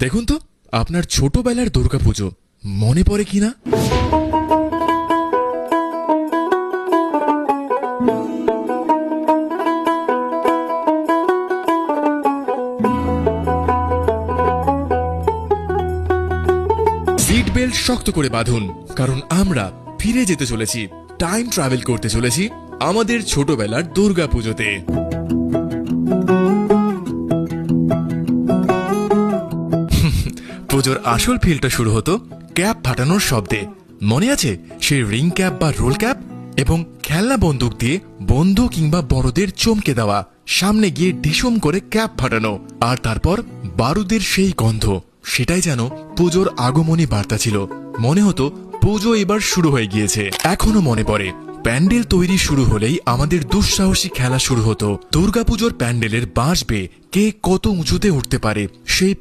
দেখুন তো আপনার ছোটবেলার দুর্গাপুজো মনে পড়ে কিনা। সিট বেল্ট শক্ত করে বাঁধুন, কারণ আমরা ফিরে যেতে চলেছি, টাইম ট্রাভেল করতে চলেছি আমাদের ছোটবেলার দুর্গাপুজোতে। পুজোর আসল ফিলটা শুরু হতো ক্যাপ ফাটানোর শব্দে। মনে আছে সেই রিং ক্যাপ বা রোল ক্যাপ, এবং খেলনা বন্দুক দিয়ে বন্ধু কিংবা বড়দের চমকে দেওয়া, সামনে গিয়ে ডিসম করে ক্যাপ ফাটানো, আর তারপর বারুদের সেই গন্ধ। সেটাই যেন পুজোর আগমনী বার্তা ছিল। মনে হতো পুজো এবার শুরু হয়ে গিয়েছে। এখনো মনে পড়ে প্যান্ডেল তৈরি শুরু হলেই আমাদের দুঃসাহসী খেলা শুরু হতো। দুর্গাপুজোর প্যান্ডেলের বাঁশ বেয়ে কে কত উঁচুতে উঠতে পারে সেই